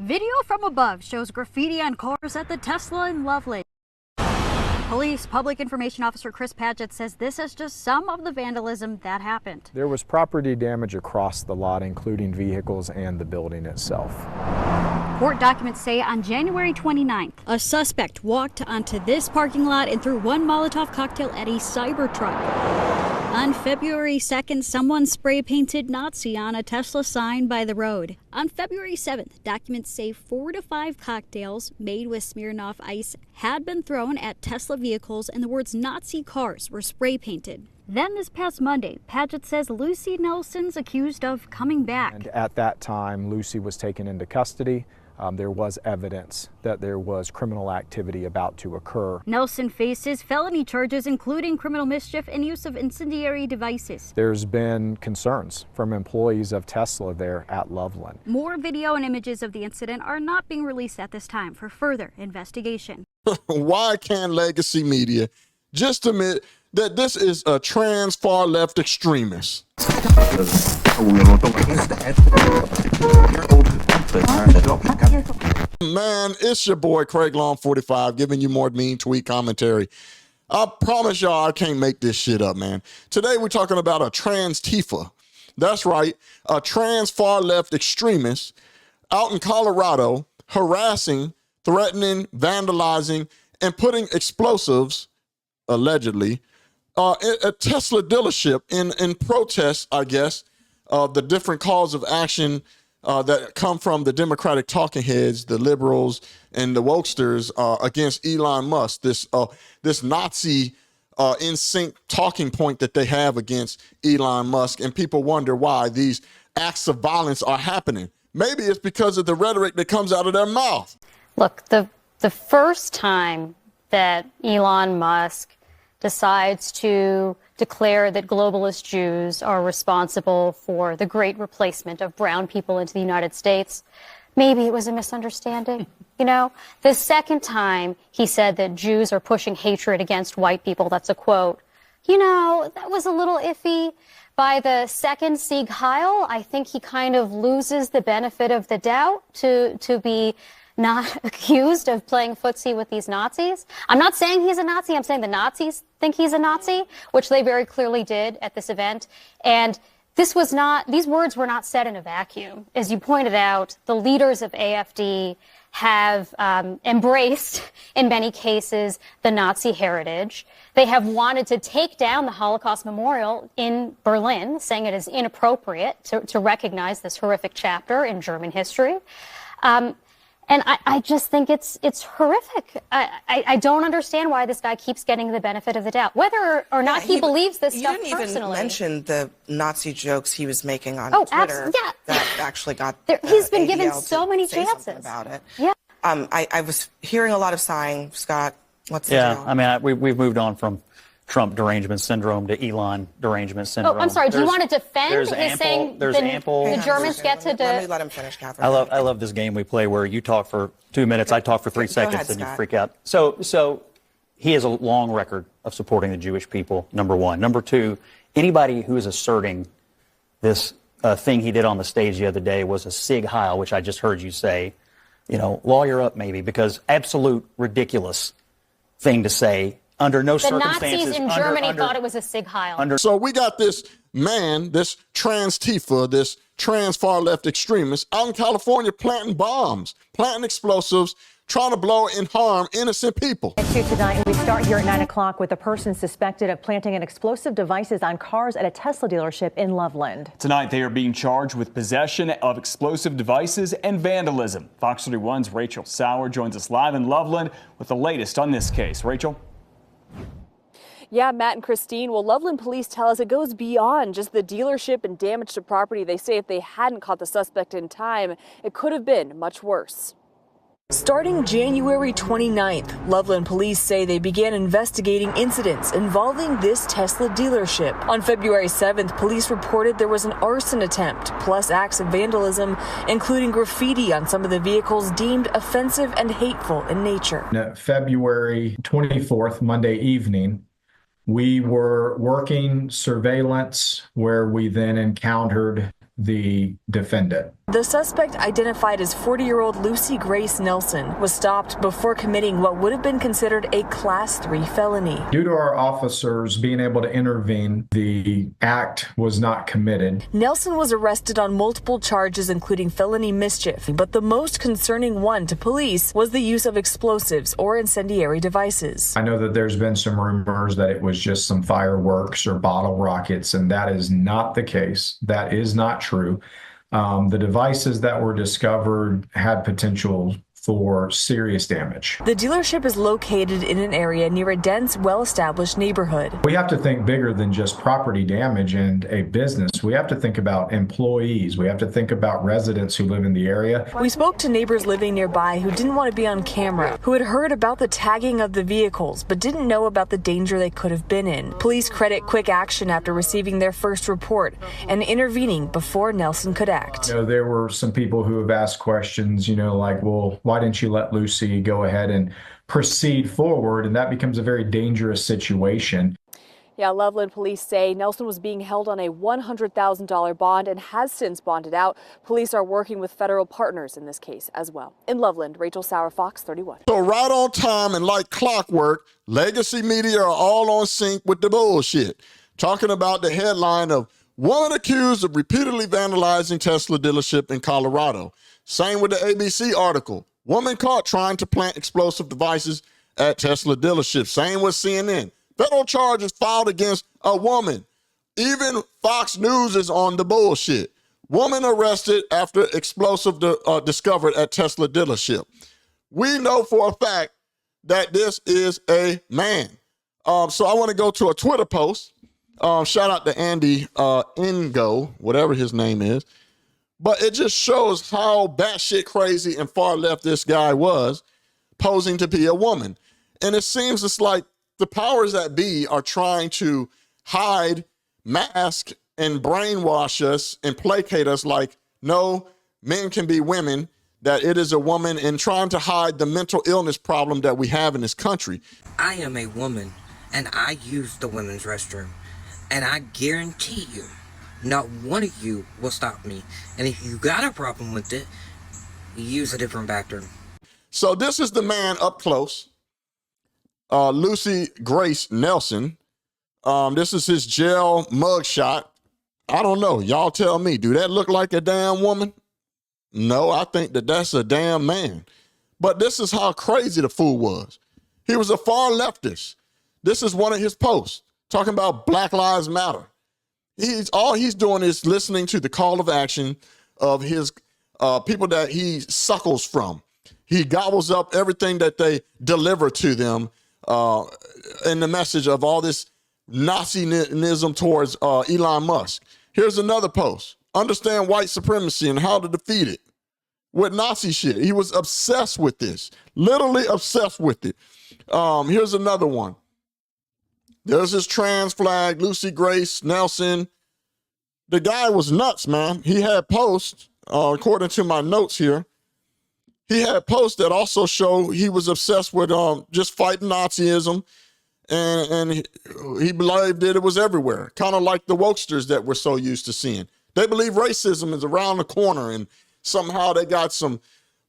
Video from above shows graffiti on cars at the Tesla in Loveland. Police Public Information Officer Chris Padgett says this is just some of the vandalism that happened. There was property damage across the lot, including vehicles and the building itself. Court documents say on January 29th, a suspect walked onto this parking lot and threw one Molotov cocktail at a Cybertruck. On February 2nd, someone spray-painted Nazi on a Tesla sign by the road. On February 7th, documents say 4 to 5 cocktails made with Smirnoff Ice had been thrown at Tesla vehicles and the words Nazi cars were spray-painted. Then this past Monday, Padgett says Lucy Nelson's accused of coming back. And at that time, Lucy was taken into custody. There was evidence that there was criminal activity about to occur. Nelson faces felony charges, including criminal mischief and use of incendiary devices. There's been concerns from employees of Tesla there at Loveland. More video and images of the incident are not being released at this time for further investigation. Why can't legacy media just admit that this is a trans far left extremist? Man, it's your boy Craig Long 45 giving you more mean tweet commentary. I promise y'all I can't make this shit up, man. Today we're talking about a Transtifa. That's right, a trans far left extremist out in Colorado harassing, threatening, vandalizing, and putting explosives, allegedly, at a Tesla dealership in protest, I guess, of the different calls of action that come from the Democratic talking heads, the liberals, and the wokesters against Elon Musk, this Nazi in sync talking point that they have against Elon Musk. And people wonder why these acts of violence are happening. Maybe it's because of the rhetoric that comes out of their mouth. Look, the first time that Elon Musk decides to declare that globalist Jews are responsible for the great replacement of brown people into the United States, maybe it was a misunderstanding. You know, the second time he said that Jews are pushing hatred against white people, that's a quote, you know, that was a little iffy. By the second Sieg Heil, I think he kind of loses the benefit of the doubt to be not accused of playing footsie with these Nazis. I'm not saying he's a Nazi. I'm saying the Nazis think he's a Nazi, which they very clearly did at this event. And these words were not said in a vacuum. As you pointed out, the leaders of AfD have embraced, in many cases, the Nazi heritage. They have wanted to take down the Holocaust Memorial in Berlin, saying it is inappropriate to recognize this horrific chapter in German history. And I just think it's horrific. I don't understand why this guy keeps getting the benefit of the doubt, whether or not he believes this stuff personally. You didn't even mention the Nazi jokes he was making on Twitter. Yeah. That actually got he's been given ADL so many say chances about it. Yeah. I was hearing a lot of sighing. Scott, what's the deal? I mean, we've moved on from Trump derangement syndrome to Elon derangement syndrome. Oh, I'm sorry. Do you want to defend his saying the Germans get to... Let me let him finish, Catherine. I love this game we play where you talk for 2 minutes, I talk for 3 seconds, ahead, and you Scott. freak out. So he has a long record of supporting the Jewish people, number one. Number two, anybody who is asserting this thing he did on the stage the other day was a Sieg Heil, which I just heard you say, you know, lawyer up maybe, because absolute ridiculous thing to say. Under no circumstances. The Nazis in Germany thought it was a Sieg Heil. So we got this man, this Transtifa, this trans far left extremist out in California planting bombs, planting explosives, trying to blow and harm innocent people. At 2 tonight, we start here at 9 o'clock with a person suspected of planting an explosive devices on cars at a Tesla dealership in Loveland. Tonight, they are being charged with possession of explosive devices and vandalism. Fox 31's Rachel Sauer joins us live in Loveland with the latest on this case. Rachel? Yeah, Matt and Christine. Well, Loveland police tell us it goes beyond just the dealership and damage to property. They say if they hadn't caught the suspect in time, it could have been much worse. Starting January 29th, Loveland police say they began investigating incidents involving this Tesla dealership. On February 7th, police reported there was an arson attempt, plus acts of vandalism, including graffiti on some of the vehicles deemed offensive and hateful in nature. February 24th, Monday evening, we were working surveillance where we then encountered the defendant. The suspect, identified as 40-year-old Lucy Grace Nelson, was stopped before committing what would have been considered a Class 3 felony. Due to our officers being able to intervene, the act was not committed. Nelson was arrested on multiple charges, including felony mischief, but the most concerning one to police was the use of explosives or incendiary devices. I know that there's been some rumors that it was just some fireworks or bottle rockets, and that is not the case. That is not true. The devices that were discovered had potential for serious damage. The dealership is located in an area near a dense, well-established neighborhood. We have to think bigger than just property damage and a business. We have to think about employees. We have to think about residents who live in the area. We spoke to neighbors living nearby who didn't want to be on camera, who had heard about the tagging of the vehicles, but didn't know about the danger they could have been in. Police credit quick action after receiving their first report and intervening before Nelson could act. There were some people who have asked questions, like, well, why didn't you let Lucy go ahead and proceed forward? And that becomes a very dangerous situation. Yeah, Loveland police say Nelson was being held on a $100,000 bond and has since bonded out. Police are working with federal partners in this case as well. In Loveland, Rachel Sauer, Fox 31. So right on time and like clockwork, legacy media are all on sync with the bullshit. Talking about the headline of woman accused of repeatedly vandalizing Tesla dealership in Colorado. Same with the ABC article. Woman caught trying to plant explosive devices at Tesla dealership. Same with CNN. Federal charges filed against a woman. Even Fox News is on the bullshit. Woman arrested after explosive discovered at Tesla dealership. We know for a fact that this is a man. So I want to go to a Twitter post. Shout out to Andy Ngo, whatever his name is. But it just shows how batshit crazy and far left this guy was, posing to be a woman. And it seems it's like the powers that be are trying to hide, mask, and brainwash us and placate us like, no, men can be women, that it is a woman, and trying to hide the mental illness problem that we have in this country. I am a woman, and I use the women's restroom. And I guarantee you, not one of you will stop me. And if you got a problem with it, use a different bathroom. So this is the man up close, Lucy Grace Nelson. This is his jail mugshot. I don't know. Y'all tell me, do that look like a damn woman? No, I think that that's a damn man. But this is how crazy the fool was. He was a far leftist. This is one of his posts talking about Black Lives Matter. All he's doing is listening to the call of action of his people that he suckles from. He gobbles up everything that they deliver to them in the message of all this Nazism towards Elon Musk. Here's another post. Understand white supremacy and how to defeat it with Nazi shit. He was obsessed with this, literally obsessed with it. Here's another one. There's this trans flag, Lucy Grace Nelson. The guy was nuts, man. He had posts, according to my notes here, he had posts that also show he was obsessed with just fighting Nazism, and he believed that it was everywhere, kind of like the wokesters that we're so used to seeing. They believe racism is around the corner, and somehow they got some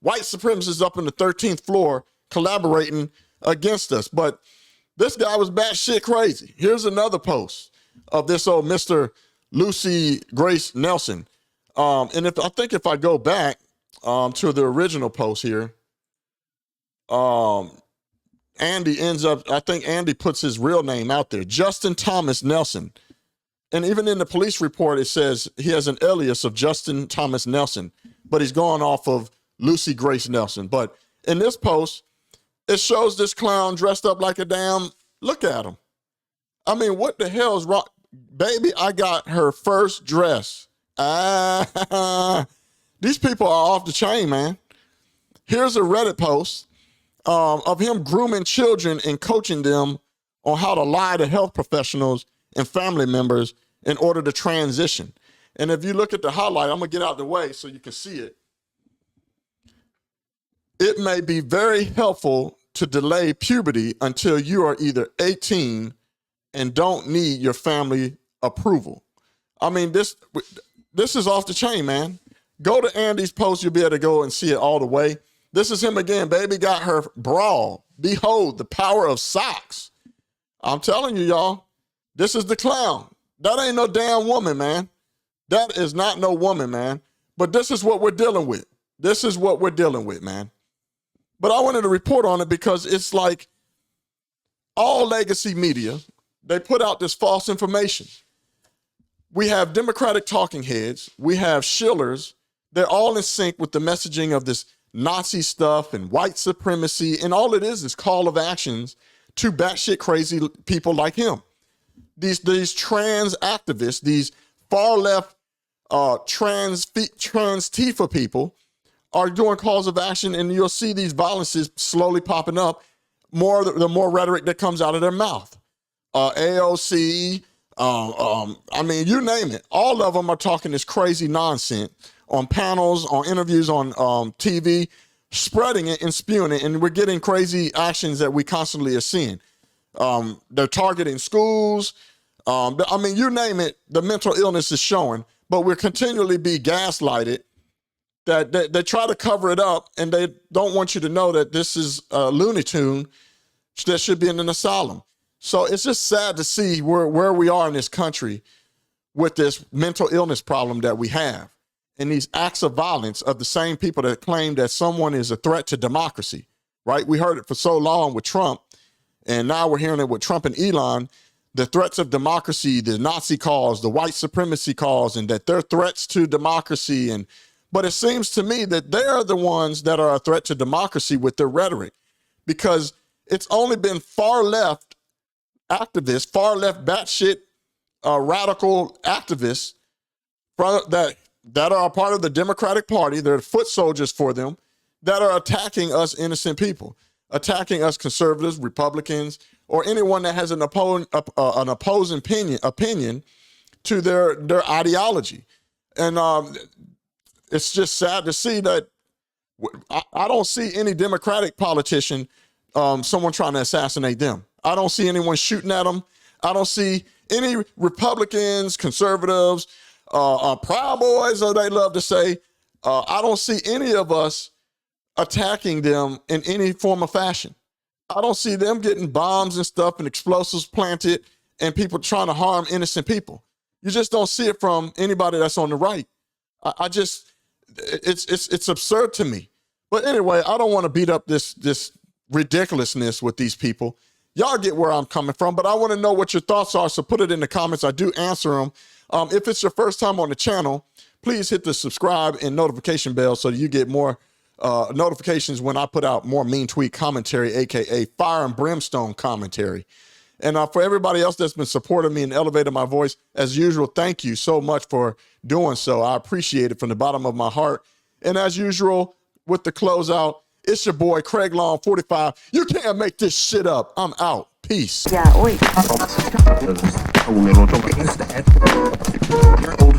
white supremacists up in the 13th floor collaborating against us. But this guy was batshit crazy. Here's another post of this old Mr. Lucy Grace Nelson. And I think if I go back to the original post here, Andy ends up, I think Andy puts his real name out there, Justin Thomas Nelson. And even in the police report, it says he has an alias of Justin Thomas Nelson, but he's going off of Lucy Grace Nelson. But in this post, it shows this clown dressed up like a damn, look at him. I mean, what the hell is wrong? Baby, I got her first dress. These people are off the chain, man. Here's a Reddit post of him grooming children and coaching them on how to lie to health professionals and family members in order to transition. And if you look at the highlight, I'm going to get out of the way so you can see it. It may be very helpful to delay puberty until you are either 18 and don't need your family approval. I mean, this is off the chain, man. Go to Andy's post. You'll be able to go and see it all the way. This is him again. Baby got her bra. Behold, the power of socks. I'm telling you, y'all, this is the clown. That ain't no damn woman, man. That is not no woman, man. But this is what we're dealing with. This is what we're dealing with, man. But I wanted to report on it because it's like all legacy media, they put out this false information. We have Democratic talking heads. We have shillers. They're all in sync with the messaging of this Nazi stuff and white supremacy. And all it is call of actions to batshit crazy people like him. These trans activists, these far left Transtifa people are doing calls of action, and you'll see these violences slowly popping up. The more rhetoric that comes out of their mouth. AOC, I mean, you name it. All of them are talking this crazy nonsense on panels, on interviews, on TV, spreading it and spewing it, and we're getting crazy actions that we constantly are seeing. They're targeting schools. I mean, you name it, the mental illness is showing, but we're continually be gaslighted that they try to cover it up, and they don't want you to know that this is a Looney Tune that should be in an asylum. So it's just sad to see where we are in this country with this mental illness problem that we have, and these acts of violence of the same people that claim that someone is a threat to democracy, right? We heard it for so long with Trump, and now we're hearing it with Trump and Elon, the threats of democracy, the Nazi cause, the white supremacy cause, and that they're threats to democracy. But it seems to me that they're the ones that are a threat to democracy with their rhetoric, because it's only been far left activists, far left batshit radical activists that are a part of the Democratic Party, they're foot soldiers for them, that are attacking us innocent people, attacking us conservatives, Republicans, or anyone that has an opposing opinion to their ideology. And it's just sad to see that I don't see any Democratic politician, someone trying to assassinate them. I don't see anyone shooting at them. I don't see any Republicans, conservatives, Proud Boys, as they love to say. I don't see any of us attacking them in any form of fashion. I don't see them getting bombs and stuff and explosives planted and people trying to harm innocent people. You just don't see it from anybody that's on the right. It's absurd to me. But anyway, I don't want to beat up this ridiculousness with these people. Y'all get where I'm coming from, but I want to know what your thoughts are, so put it in the comments. I do answer them. If it's your first time on the channel, please hit the subscribe and notification bell so you get more notifications when I put out more mean tweet commentary, aka fire and brimstone commentary. And for everybody else that's been supporting me and elevating my voice, as usual, thank you so much for doing so. I appreciate it from the bottom of my heart. And as usual, with the closeout, it's your boy Craig Long 45. You can't make this shit up. I'm out. Peace. Yeah, wait. You're old.